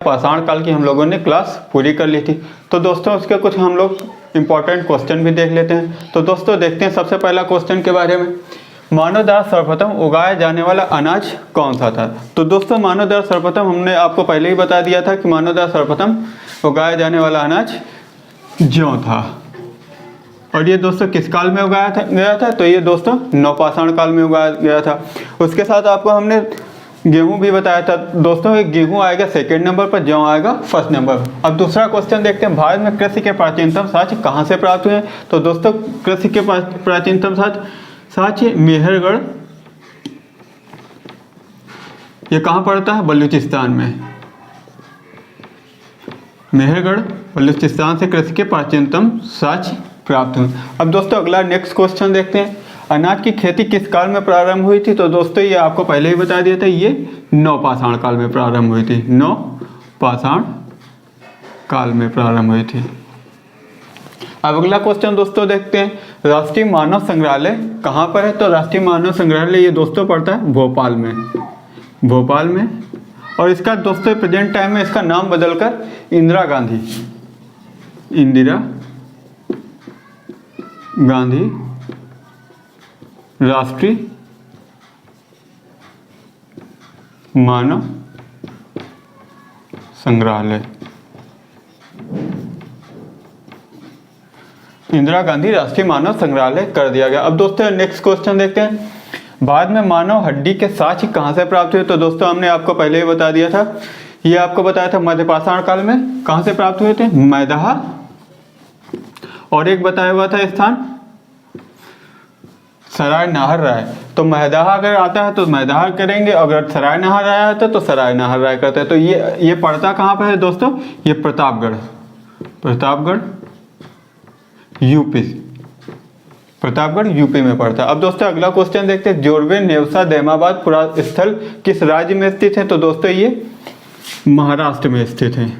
पाषाण काल की हम लोगों ने क्लास पूरी कर ली थी। तो दोस्तों उसके कुछ हम लोग इम्पोर्टेंट क्वेश्चन भी देख लेते हैं। तो दोस्तों देखते हैं सबसे पहला क्वेश्चन के बारे में, मानव द्वारा सर्वप्रथम उगाया जाने वाला अनाज कौन सा था। तो दोस्तों मानव द्वारा सर्वप्रथम हमने आपको पहले ही बता दिया था कि मानव द्वारा सर्वप्रथम उगाया जाने वाला अनाज जौ था। और ये दोस्तों किस काल में उगाया गया था, तो ये दोस्तों नवपाषाण काल में उगाया गया था। उसके साथ आपको हमने गेहूं भी बताया था। दोस्तों गेहूं आएगा सेकंड नंबर पर, जौ आएगा फर्स्ट नंबर पर। अब दूसरा क्वेश्चन देखते हैं, भारत में कृषि के प्राचीनतम साक्ष्य कहां से प्राप्त हुए। तो दोस्तों कृषि के प्राचीनतम साक्ष्य मेहरगढ़, ये कहां पड़ता है, बलूचिस्तान में। मेहरगढ़ बलूचिस्तान से कृषि के प्राचीनतम साक्ष्य प्राप्त हुए। अब दोस्तों अगला नेक्स्ट क्वेश्चन देखते हैं, अनाज की खेती किस काल में प्रारंभ हुई थी। तो दोस्तों ये आपको पहले ही बता दिया था, ये नवपाषाण काल में प्रारंभ हुई थी। नवपाषाण काल में प्रारंभ हुई थी। अब अगला क्वेश्चन दोस्तों देखते हैं, राष्ट्रीय मानव संग्रहालय कहाँ पर है। तो राष्ट्रीय मानव संग्रहालय ये दोस्तों पड़ता है भोपाल में, भोपाल में। और इसका दोस्तों प्रेजेंट टाइम में इसका नाम बदलकर इंदिरा गांधी राष्ट्रीय मानव संग्रहालय, इंदिरा गांधी राष्ट्रीय मानव संग्रहालय कर दिया गया। अब दोस्तों नेक्स्ट क्वेश्चन देखते हैं, भारत में मानव हड्डी के साक्ष्य कहां से प्राप्त हुए। तो दोस्तों हमने आपको पहले ही बता दिया था, ये आपको बताया था मध्यपाषाण काल में कहां से प्राप्त हुए थे, मैदहा। और एक बताया हुआ था स्थान सराय नाहर राय। तो मैदहा अगर आता है तो मैदहा करेंगे, अगर सराय नाहर राय आता है तो सराय नाहर राय करते हैं। तो ये पड़ता कहाँ पर है दोस्तों, ये प्रतापगढ़ यूपी में पड़ता है। अब दोस्तों अगला क्वेश्चन देखते हैं, जोरवे नेवसा दैमाबाद पुरास्थल किस राज्य में स्थित है। तो दोस्तों ये महाराष्ट्र में स्थित है।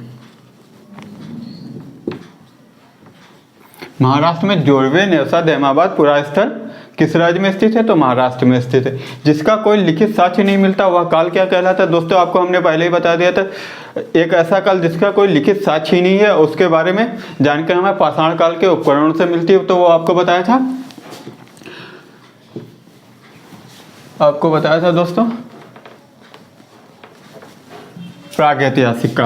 महाराष्ट्र में जोरवे नेवसा दैमाबाद पुरास्थल किस राज्य में स्थित है, तो महाराष्ट्र में स्थित है। जिसका कोई लिखित साक्ष्य नहीं मिलता वह काल क्या कहलाता है। दोस्तों आपको हमने पहले ही बता दिया था, एक ऐसा काल जिसका कोई लिखित साक्ष्य ही नहीं है, उसके बारे में जानकारी हमें पाषाण काल के उपकरणों से मिलती है। तो वो आपको बताया था दोस्तों प्रागैतिहासिक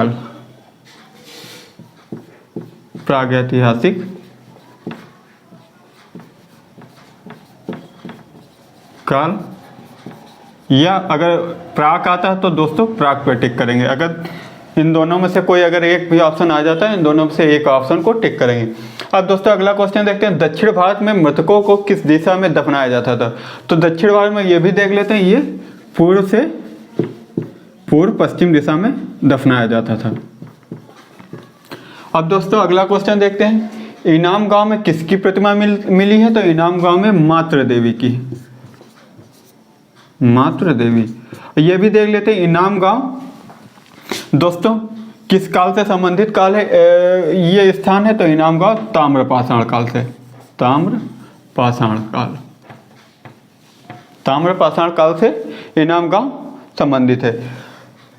काल, या अगर प्राक आता है तो दोस्तों प्राक पे टिक करेंगे। अगर इन दोनों में से कोई अगर एक भी ऑप्शन आ जाता है, इन दोनों में से एक ऑप्शन को टिक करेंगे। अब दोस्तों अगला क्वेश्चन देखते हैं, दक्षिण भारत में मृतकों को किस दिशा में दफनाया जाता था। तो दक्षिण भारत में ये भी देख लेते हैं, ये पूर्व से पूर्व पश्चिम दिशा में दफनाया जाता था। अब दोस्तों अगला क्वेश्चन देखते हैं, इनाम गांव में किसकी प्रतिमा मिली है। तो इनाम गांव में मातृ देवी। ये भी देख लेते हैं, इनाम गांव दोस्तों किस काल से संबंधित काल है ये स्थान है। तो इनाम गांव ताम्रपाषाण काल से इनाम गांव संबंधित है।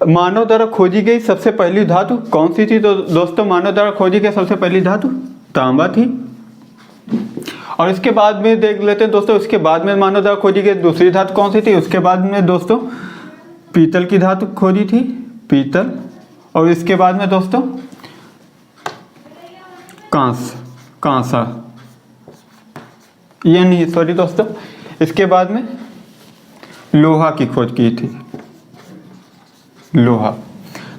मानव द्वारा खोजी गई सबसे पहली धातु कौन सी थी। तो दोस्तों मानव द्वारा खोजी गई सबसे पहली धातु तांबा थी। और इसके बाद में देख लेते हैं दोस्तों, इसके बाद में मानव द्वारा खोजी गई दूसरी धातु कौन सी थी। उसके बाद में दोस्तों पीतल की धातु खोजी थी, पीतल। और इसके बाद में दोस्तों कांसा, ये नहीं सॉरी दोस्तों, इसके बाद में लोहा की खोज की थी, लोहा।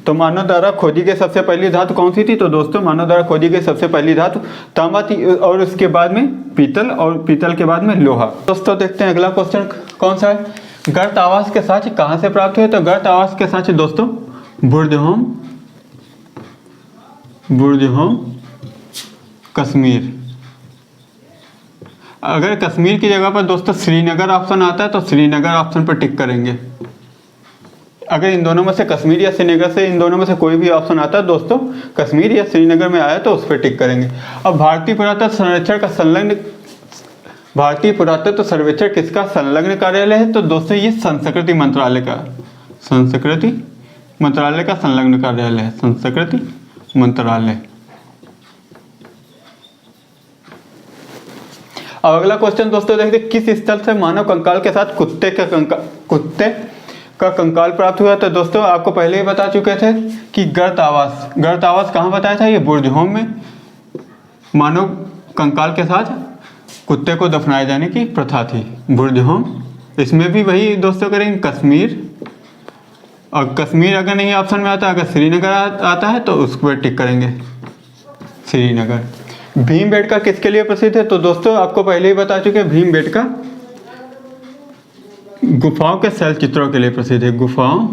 तो मानव द्वारा खोजी गई सबसे पहली धातु कौन सी थी। तो दोस्तों मानव द्वारा खोजी गई सबसे पहली धातु तांबा थी, और उसके बाद में पीतल, और पीतल के बाद में लोहा। दोस्तों देखते हैं अगला क्वेश्चन कौन सा है, गर्त आवास के साक्ष्य कहां से प्राप्त हुए। तो गर्त आवास के साक्ष्य दोस्तों बुर्जहोम कश्मीर। अगर कश्मीर की जगह पर दोस्तों श्रीनगर ऑप्शन आता है तो श्रीनगर ऑप्शन पर टिक करेंगे। अगर इन दोनों में से कश्मीर या श्रीनगर से इन दोनों में से कोई भी ऑप्शन आता है दोस्तों, कश्मीर या श्रीनगर में आया तो उस पर टिक करेंगे। अब भारतीय पुरातत्व सर्वेक्षण किसका संलग्न कार्यालय है। तो दोस्तों ये संस्कृति मंत्रालय का संलग्न कार्यालय है, संस्कृति मंत्रालय। अब अगला क्वेश्चन दोस्तों देखते किस स्थल से मानव कंकाल के साथ कुत्ते का कंकाल प्राप्त हुआ। तो दोस्तों आपको पहले ही बता चुके थे कि गर्त आवास कहाँ बताया था, ये बुर्जहोम में मानव कंकाल के साथ कुत्ते को दफनाए जाने की प्रथा थी, बुर्जहोम। इसमें भी वही दोस्तों करेंगे कश्मीर, और कश्मीर अगर नहीं ऑप्शन में आता, अगर श्रीनगर आता है तो उस पर टिक करेंगे श्रीनगर। भीमबेटका किसके लिए प्रसिद्ध है। तो दोस्तों आपको पहले ही बता चुके हैं, भीमबेटका गुफाओं के शैल चित्रों के लिए प्रसिद्ध है, गुफाओं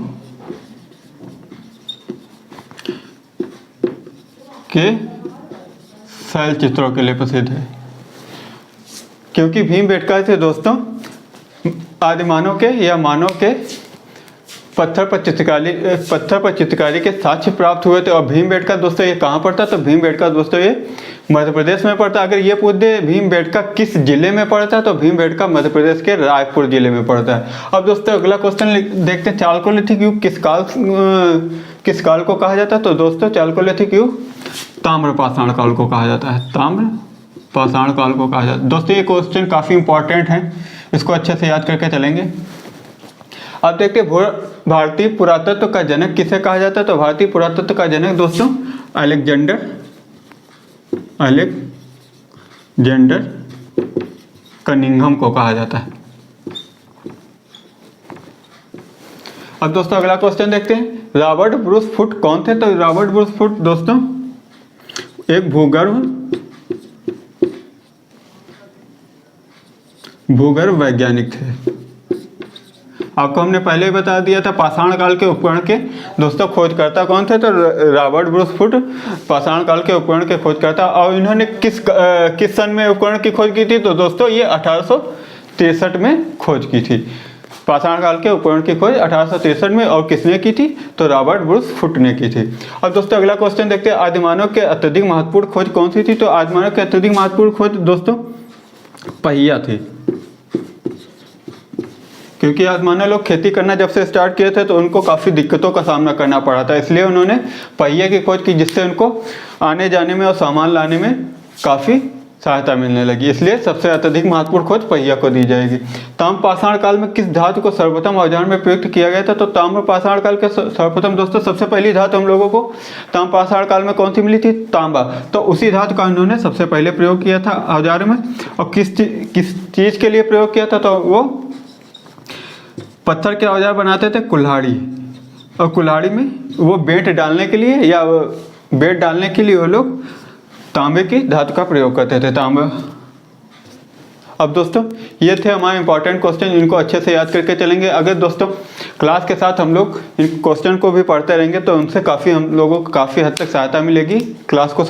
के शैल चित्रों के लिए प्रसिद्ध है। क्योंकि भीमबेटका से दोस्तों आदिमानव के या मानव के पत्थर पर चित्रकारी के साक्ष्य प्राप्त हुए थे। और भीमबेटका दोस्तों ये कहाँ पड़ता, तो भीमबेटका दोस्तों ये मध्य प्रदेश में पड़ता। अगर ये पूछ दे भीमबेटका किस जिले में पड़ता है, तो भीमबेटका मध्य प्रदेश के रायपुर जिले में पड़ता है। अब दोस्तों अगला क्वेश्चन देखते हैं, चालकोलिथिक युग किस काल को कहा जाता है। तो दोस्तों चालकोलिथिक युग ताम्रपाषाण काल को कहा जाता है, ताम्रपाषाण काल को कहा जाता है। दोस्तों ये क्वेश्चन काफ़ी इंपॉर्टेंट है, इसको अच्छे से याद करके चलेंगे। अब देखते हैं भारतीय पुरातत्व का जनक किसे कहा जाता है। तो भारतीय पुरातत्व का जनक दोस्तों अलेक्जेंडर कनिंघम को कहा जाता है। अब दोस्तों अगला क्वेश्चन देखते हैं, रॉबर्ट ब्रूस फुट कौन थे। तो रॉबर्ट ब्रूस फुट दोस्तों एक भूगर्भ वैज्ञानिक थे। आपको हमने पहले ही बता दिया था पाषाण काल के उपकरण के दोस्तों खोजकर्ता कौन थे। तो रॉबर्ट ब्रूस फुट पाषाण काल के उपकरण के खोजकर्ता। और इन्होंने किस सन में उपकरण की खोज की थी। तो दोस्तों ये 1863 में खोज की थी, पाषाण काल के उपकरण की खोज 1863 में। और किसने की थी, तो रॉबर्ट ब्रूस फुट ने की थी। अब दोस्तों अगला क्वेश्चन देखते हैं, आदिमानव के अत्यधिक महत्वपूर्ण खोज कौन सी थी। तो आदिमानव के अत्यधिक महत्वपूर्ण खोज दोस्तों पहिया थी। क्योंकि आदिमानव लोग खेती करना जब से स्टार्ट किए थे तो उनको काफ़ी दिक्कतों का सामना करना पड़ा था, इसलिए उन्होंने पहिए की खोज की, जिससे उनको आने जाने में और सामान लाने में काफ़ी सहायता मिलने लगी। इसलिए सबसे अत्यधिक महत्वपूर्ण खोज पहिया को दी जाएगी। ताम्रपाषाण काल में किस धातु को सर्वप्रथम औजार में प्रयुक्त किया गया था। तो ताम्रपाषाण काल के सर्वप्रथम दोस्तों सबसे पहली धातु हम लोगों को ताम्रपाषाण काल में कौन सी मिली थी, तांबा। तो उसी धातु का उन्होंने सबसे पहले प्रयोग किया था औजार में। और किस चीज़ के लिए प्रयोग किया था, तो वो पत्थर के औजार बनाते थे, कुल्हाड़ी। और कुल्हाड़ी में वो बेंट डालने के लिए या बेंट डालने के लिए वो लोग तांबे की धातु का प्रयोग करते थे, तांबा। अब दोस्तों ये थे हमारे इंपॉर्टेंट क्वेश्चन, इनको अच्छे से याद करके चलेंगे। अगर दोस्तों क्लास के साथ हम लोग इन क्वेश्चन को भी पढ़ते रहेंगे तो उनसे काफ़ी हम लोगों को काफ़ी हद तक सहायता मिलेगी क्लास को